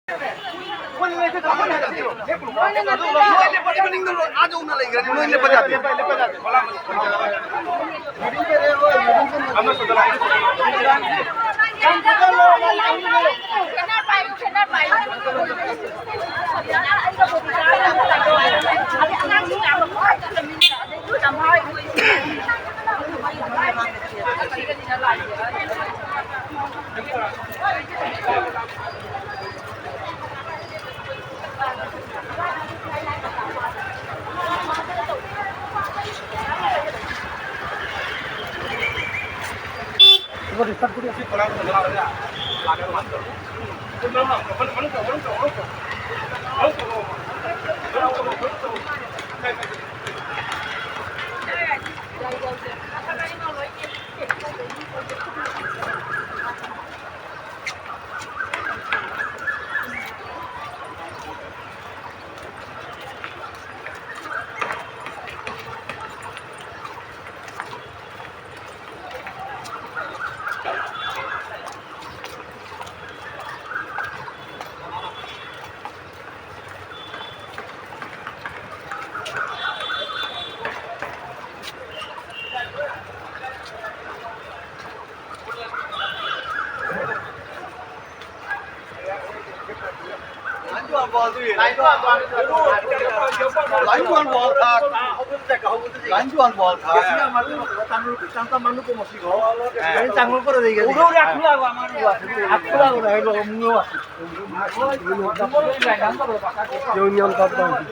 आज उन्हा lanjuan bol thak tanru ko mosi go ini tanggul ko dei gele udah akula go amar go akula go dai go mungo union ka ban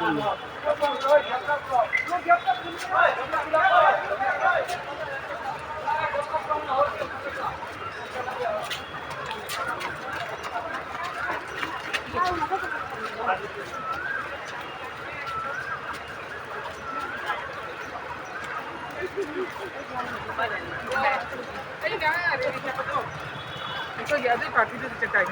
itu dia tuh kaki itu dicekain.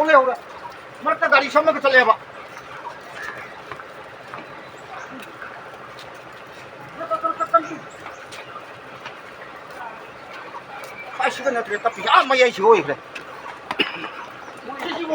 ওলে ওরা আমার একটা গাড়ির সামনে চলে যাবা80个那这他比俺没也修一个，我这是我。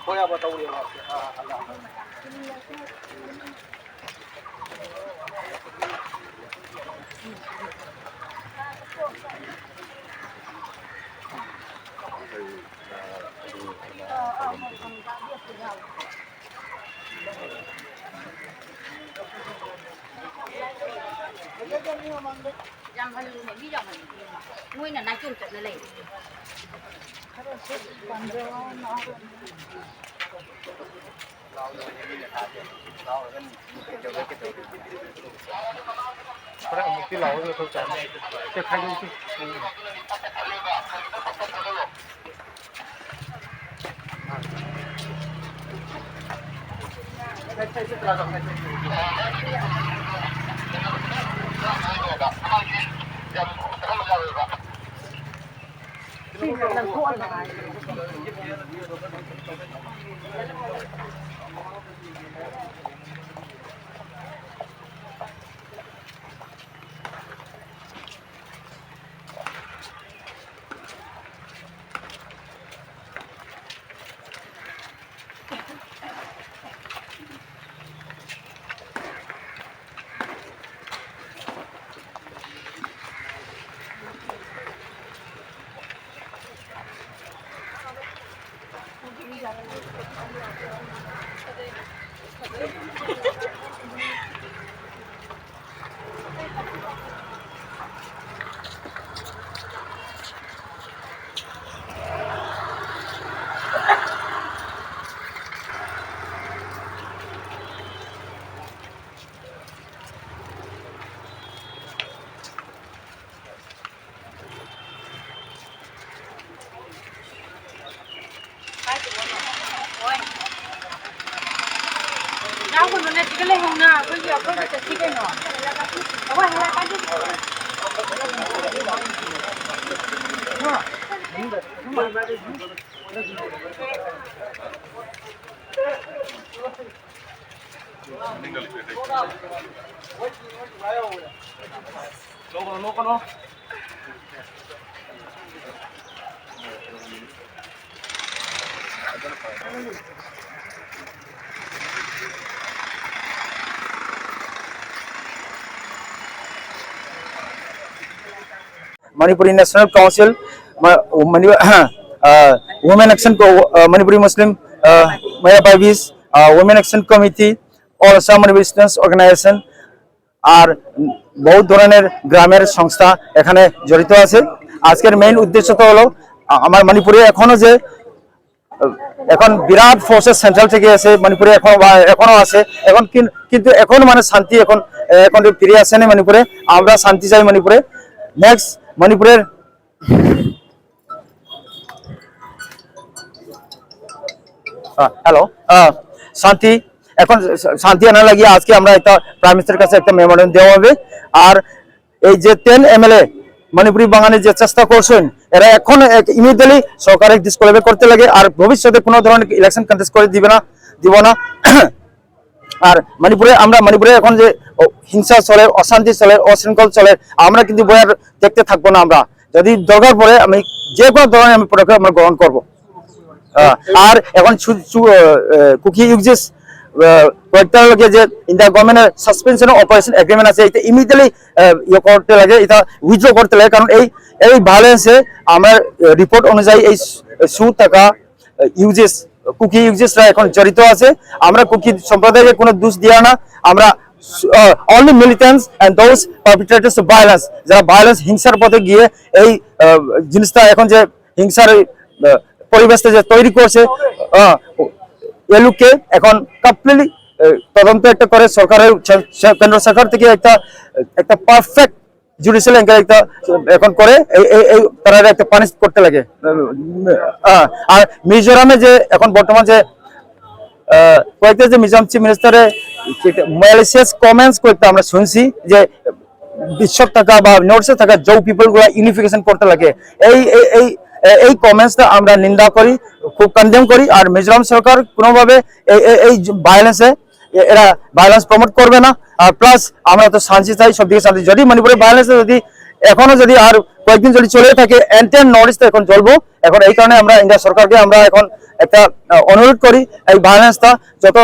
Thôi à, tàu điều Jam halu ne bi jam halu. Mui na chung chat le. Cái một cái lẩu rồi thôi chán. Cái khai đi chứ. Now when I take a little now, when you are going to take it on. What have I done? Manipuri National Council, Women Action, Manipuri Muslim Mahila Parvis, Women Action Committee, all Assam Manipuri Students Organization আর বহুত ধরনের গ্রামের সংস্থা এখানে জড়িত আছে। আজকের main উদ্দেশ্য তো হলো আমার মণিপুরে এখন বিরাট ফোর্সেস সেন্ট্রাল থেকে আছে, মণিপুরে এখনো আছে, এখন কিন্তু এখন মানে শান্তি এখন ফিরে আসে না মণিপুরে। আমরা শান্তি চাই মণিপুরে। নেক্সট মণিপুরের হ্যালো শান্তি এখন শান্তি আনার লাগিয়ে আজকে আমরা একটা প্রাইম মিনিস্টারের কাছে একটা মেমোরেন্ডাম দেওয়া হবে। আর এই যে 10 MLA মণিপুরি বাঙালি যে চেষ্টা করছেন এরা এখন ইমিডিয়েটলি সরকারের ডিসকোয়ালিফাই করতে লাগে আর ভবিষ্যতে কোনো ধরনের ইলেকশন কন্টেস্ট করে দিব না। আর মণিপুরে এখন যে হিংসা চলে, অশান্তি চলে, অশৃঙ্খল চলে, আমরা কিন্তু বই আর দেখতে থাকবো না। আমরা যদি দরকার পড়ে আমি যে কোনো ধরনের আমি পদক্ষেপ আমরা গ্রহণ করবো। আর এখন কুকি ইউজেস কয়েকটা লাগে যে ইন দ্য গভর্নমেন্টের সাসপেনশন অপারেশন এগ্রিমেন্ট আছে এটা ইমিডিয়েটলি ইয়ে করতে লাগে, এটা উইথড্র করতে লাগে। কারণ এই ভায়োলেন্সে আমার রিপোর্ট অনুযায়ী এই সুদ টাকা ইউজেস কুকি ইউজেসরা এখন জড়িত আছে। আমরা কুকি সম্প্রদায়কে কোনো দোষ দিয়া না, আমরা only militants and those perpetrators of violence, যারা ভায়োলেন্স হিংসার পথে গিয়ে এই জিনিসটা এখন যে হিংসার পরিবেশটা যে তৈরি করছে এলুকে এখন কমপ্লিটলি তদন্ত একটা করে সরকারের কেন্দ্র সরকার থেকে একটা পারফেক্ট জুডিশিয়াল এনকোয়ারি একটা এখন করে এই তারা একটা পানিশ করতে লাগে। আর মিজোরামে যে এখন বর্তমান যে কয়েকটা যে মিজোরাম চিফ মিনিস্টারে ম্যালিসিয়াস কমেন্টস কয়েকটা আমরা শুনছি যে বিশ্বর থাকা বা নর্থে থাকা জৌ পিপল গুলা ইউনিফিকেশন করতে লাগে, এই কমেন্টসটা আমরা নিন্দা করি, খুব কন্ডেম করি। আর মিজোরাম সরকার কোনোভাবে এই ভায়োলেন্সে এরা ভায়োলেন্স প্রমোট করবে না। আর প্লাস আমরা তো শান্তি চাই, সবদিকে শান্তি। যদি মণিপুরে ভায়োলেন্স যদি এখনো যদি আর কয়েকদিন যদি চলে থাকে এন্টার নর্থ ইস্ট এখন চলবো। এখন এই কারণে আমরা ইন্ডিয়া সরকারকে আমরা এখন একটা অনুরোধ করি এই ভায়োলেন্সটা যত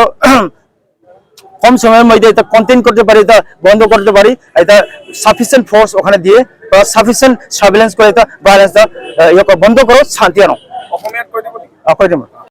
কম সময়ের মধ্যে এটা কন্টেইন করতে পারি, এটা বন্ধ করতে পারি, এটা সাফিসিয়েন্ট ফোর্স ওখানে দিয়ে সাফিসিয়েন্ট সার্ভিলেন্স করে এটা ভায়োলেন্সটা বন্ধ করো, শান্তি আনো। অসমীয়াত কৈ দিব।